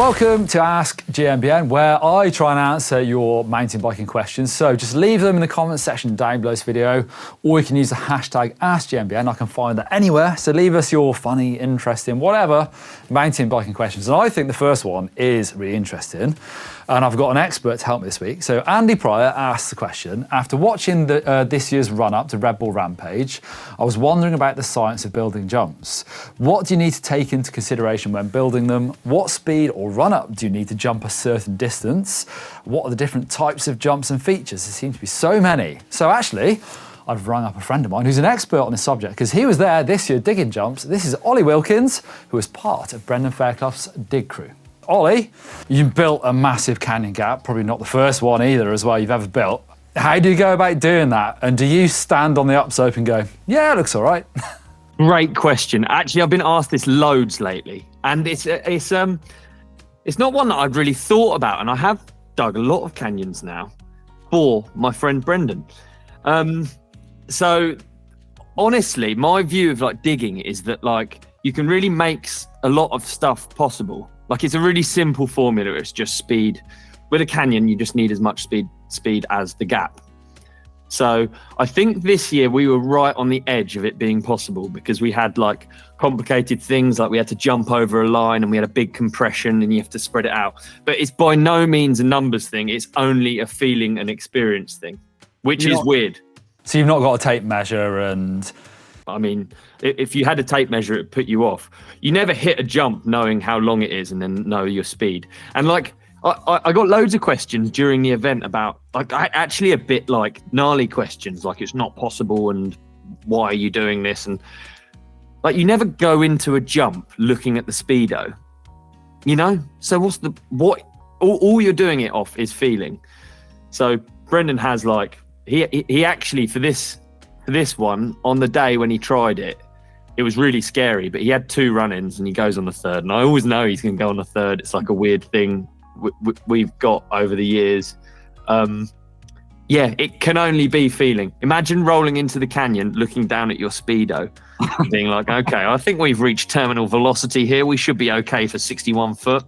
Welcome to Ask GMBN, where I try and answer your mountain biking questions. So just leave them in the comments section down below this video, or you can use the hashtag AskGMBN. I can find that anywhere. So leave us your funny, interesting, whatever mountain biking questions. And I think the first one is really interesting. And I've got an expert to help me this week. So Andy Pryor asked the question, after watching this year's run-up to Redbull Rampage, I was wondering about the science of building jumps. What do you need to take into consideration when building them? What speed or run-up do you need to jump a certain distance? What are the different types of jumps and features? There seem to be so many. So actually, I've rung up a friend of mine who's an expert on this subject because he was there this year digging jumps. This is Olly Wilkins, who was part of Brendan Fairclough's dig crew. Olly, you built a massive canyon gap, probably not the first one either as well you've ever built. How do you go about doing that? And do you stand on the upslope and go, yeah, it looks all right? Great question. Actually, I've been asked this loads lately, and it's not one that I've really thought about, and I have dug a lot of canyons now for my friend Brendan. So honestly, my view of like digging is that like you can really make a lot of stuff possible. Like it's a really simple formula. It's just speed. With a canyon, you just need as much speed as the gap. So I think this year we were right on the edge of it being possible because we had like complicated things, like we had to jump over a line and we had a big compression and you have to spread it out. But it's by no means a numbers thing. It's only a feeling and experience thing, which is weird. So you've not got a tape measure and... I mean, if you had a tape measure, it'd put you off. You never hit a jump knowing how long it is and then know your speed. And like, I got loads of questions during the event about, like, actually a bit like gnarly questions, like it's not possible and why are you doing this? And like, you never go into a jump looking at the speedo, you know? So all you're doing it off is feeling. So Brendan has like, he actually for this one, on the day when he tried it, it was really scary, but he had 2 run-ins and he goes on the third. And I always know he's going to go on the third. It's like a weird thing we've got over the years. Yeah, it can only be feeling. Imagine rolling into the canyon, looking down at your speedo, being like, okay, I think we've reached terminal velocity here. We should be okay for 61 foot.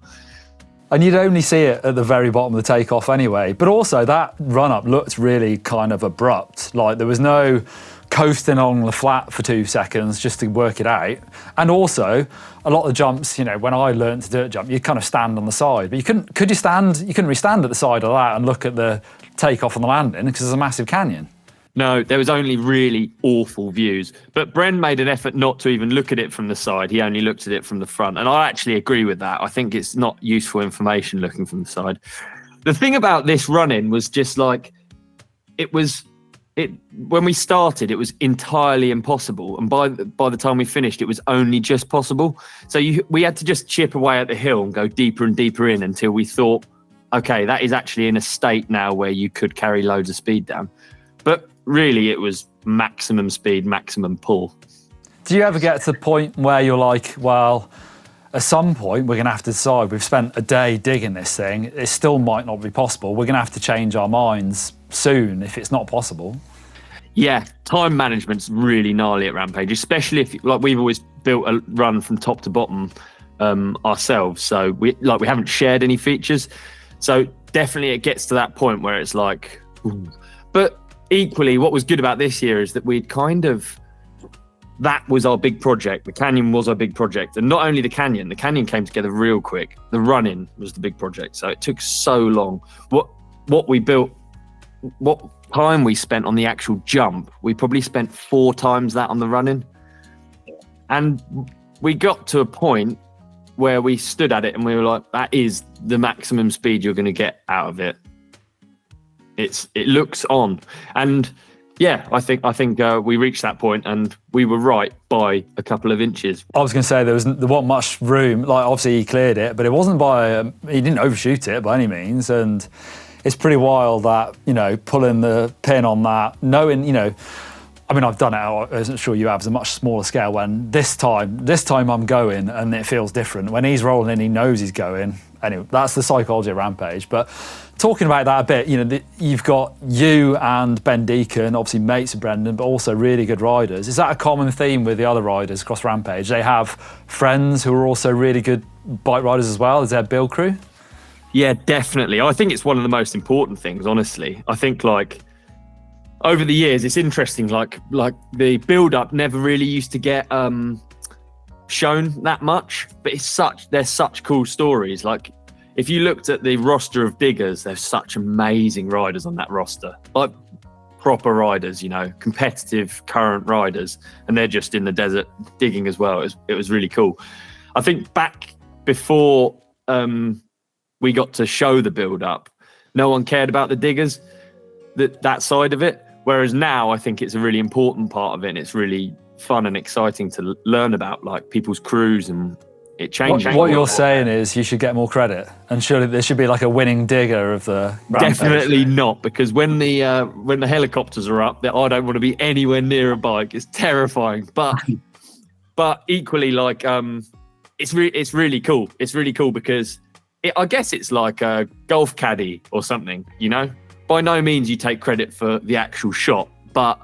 And you'd only see it at the very bottom of the takeoff anyway. But also that run-up looked really kind of abrupt. Like there was no coasting along the flat for 2 seconds just to work it out. And also, a lot of the jumps, you know, when I learned to dirt jump, you kind of stand on the side. But you couldn't really stand at the side of that and look at the takeoff and the landing because there's a massive canyon. No, there was only really awful views. But Bren made an effort not to even look at it from the side. He only looked at it from the front. And I actually agree with that. I think it's not useful information looking from the side. The thing about this run-in was just like, when we started, it was entirely impossible. And by the time we finished, it was only just possible. So we had to just chip away at the hill and go deeper and deeper in until we thought, okay, that is actually in a state now where you could carry loads of speed down. But really, it was maximum speed, maximum pull. Do you ever get to the point where you're like, well, at some point, we're going to have to decide, we've spent a day digging this thing, it still might not be possible. We're going to have to change our minds soon if it's not possible. Yeah, time management's really gnarly at Rampage, especially if, like, we've always built a run from top to bottom ourselves. So we haven't shared any features. So definitely it gets to that point where it's like, ooh. But equally, what was good about this year is that that was our big project. The canyon was our big project. And not only the canyon came together real quick. The run-in was the big project. So it took so long. What we built, what time we spent on the actual jump, we probably spent 4 times that on the run-in. And we got to a point where we stood at it and we were like, that is the maximum speed you're going to get out of it. It looks on. And yeah, I think we reached that point and we were right by a couple of inches. I was going to say there wasn't much room. Like obviously he cleared it, but it wasn't he didn't overshoot it by any means. And it's pretty wild that, you know, pulling the pin on that, knowing, you know, I mean, I've done it, I'm sure you have, it's a much smaller scale when this time I'm going and it feels different. When he's rolling in, he knows he's going anyway, that's the psychology of Rampage. But talking about that a bit, you've got you and Ben Deacon, obviously mates of Brendan, but also really good riders. Is that a common theme with the other riders across Rampage? They have friends who are also really good bike riders as well. Is there a build crew? Yeah, definitely. I think it's one of the most important things, honestly. I think over the years, it's interesting, like the build-up never really used to get shown that much, but they're such cool stories. Like, if you looked at the roster of diggers, there's such amazing riders on that roster, like proper riders, competitive current riders, and they're just in the desert digging as well. It was really cool. I think back before we got to show the build-up, no one cared about the diggers, that side of it. Whereas now I think it's a really important part of it, and it's really fun and exciting to learn about, like, people's crews, and it changes. What you're saying is you should get more credit, and surely there should be like a winning digger of the Rampage. Definitely not, because when the helicopters are up, I don't want to be anywhere near a bike. It's terrifying, but equally, like, it's really cool. It's really cool because I guess it's like a golf caddy or something, By no means you take credit for the actual shot, but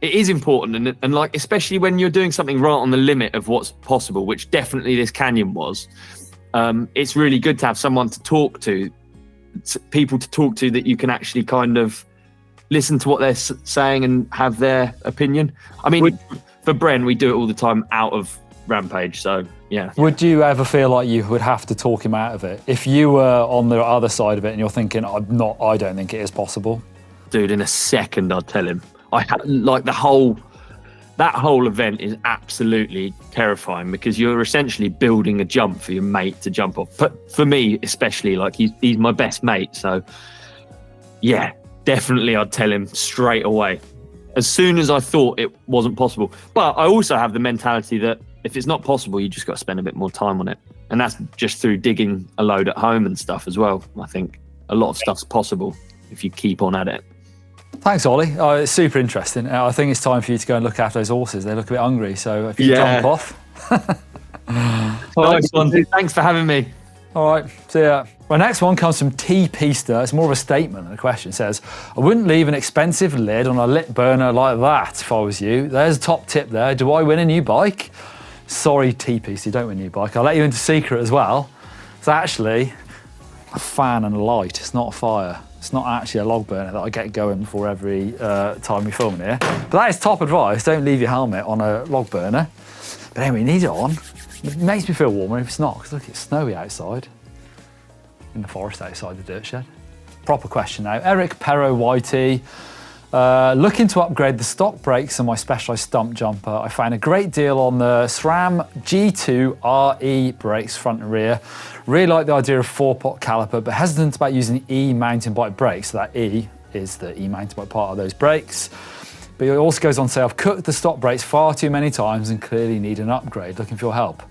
it is important, and like, especially when you're doing something right on the limit of what's possible, which definitely this canyon was. It's really good to have someone to talk to, people to talk to that you can actually kind of listen to what they're saying and have their opinion. I mean, for Bren, we do it all the time out of Rampage, so yeah. Would you ever feel like you would have to talk him out of it if you were on the other side of it and you're thinking, I don't think it is possible? Dude, in a second I'd tell him. That whole event is absolutely terrifying, because you're essentially building a jump for your mate to jump off. But for me especially, like, he's my best mate, so yeah, definitely I'd tell him straight away as soon as I thought it wasn't possible. But I also have the mentality that if it's not possible, you just got to spend a bit more time on it. And that's just through digging a load at home and stuff as well. I think a lot of stuff's possible if you keep on at it. Thanks, Ollie. It's super interesting. I think it's time for you to go and look after those horses. They look a bit hungry, so if you jump off. Nice one. Thanks for having me. All right, see ya. My next one comes from T. Peaster. It's more of a statement than a question. It says, I wouldn't leave an expensive lid on a lit burner like that if I was you. There's a top tip there. Do I win a new bike? Sorry, T. Peaster, you don't win a new bike. I'll let you into secret as well. It's actually a fan and a light. It's not a fire. It's not actually a log burner that I get going before every time we film here. But that is top advice. Don't leave your helmet on a log burner. But anyway, you need it on. It makes me feel warmer if it's not, because look, it's snowy outside. In the forest outside the dirt shed. Proper question now. Eric Perro YT. Looking to upgrade the stock brakes on my Specialized stump jumper. I found a great deal on the SRAM G2 RE brakes front and rear. Really like the idea of 4-pot caliper, but hesitant about using E mountain bike brakes. So that E is the E mountain bike part of those brakes. But it also goes on to say, I've cooked the stock brakes far too many times and clearly need an upgrade. Looking for your help.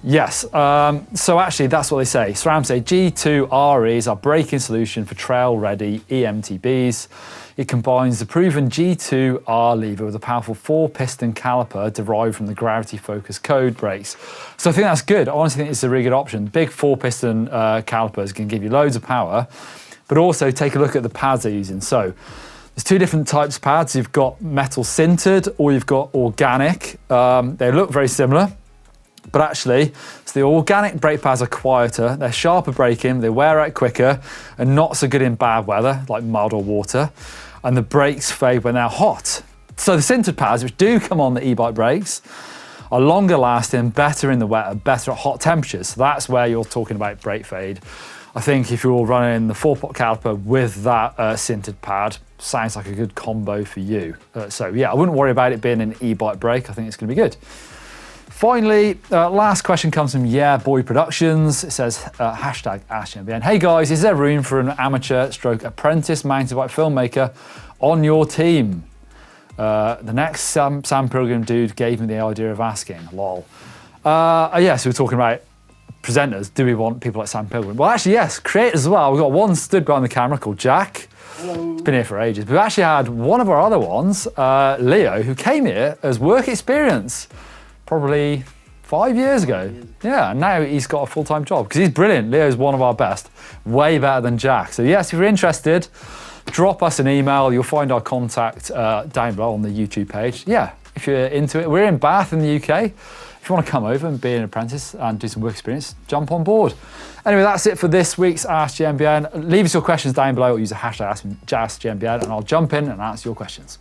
Yes, so actually that's what they say. SRAM say G2 RE is our braking solution for trail-ready eMTBs. It combines the proven G2 R lever with a powerful 4-piston caliper derived from the gravity-focused code brakes. So I think that's good. I honestly think it's a really good option. Big 4-piston calipers can give you loads of power, but also take a look at the pads they're using. So there's two different types of pads. You've got metal sintered or you've got organic. They look very similar. But actually, so the organic brake pads are quieter, they're sharper braking, they wear out quicker, and not so good in bad weather, like mud or water. And the brakes fade when they're hot. So the sintered pads, which do come on the e-bike brakes, are longer lasting, better in the wet, and better at hot temperatures. So that's where you're talking about brake fade. I think if you're running the 4-pot caliper with that sintered pad, sounds like a good combo for you. So yeah, I wouldn't worry about it being an e-bike brake. I think it's going to be good. Finally, last question comes from Yeah Boy Productions. It says, hashtag #GMBN. Hey guys, is there room for an amateur stroke apprentice mountain bike filmmaker on your team? The next Sam Pilgrim dude gave me the idea of asking, lol. Yeah, so we're talking about presenters. Do we want people like Sam Pilgrim? Well, actually, yes, creators as well. We've got one stood behind the camera called Jack. Hello. He's been here for ages. But we've actually had one of our other ones, Leo, who came here as work experience. Probably 5 years ago. Yeah, and now he's got a full-time job because he's brilliant. Leo's one of our best, way better than Jack. So yes, if you're interested, drop us an email. You'll find our contact down below on the YouTube page. Yeah, if you're into it. We're in Bath in the UK. If you want to come over and be an apprentice and do some work experience, jump on board. Anyway, that's it for this week's Ask GMBN. Leave us your questions down below or use the hashtag AskGMBN and I'll jump in and answer your questions.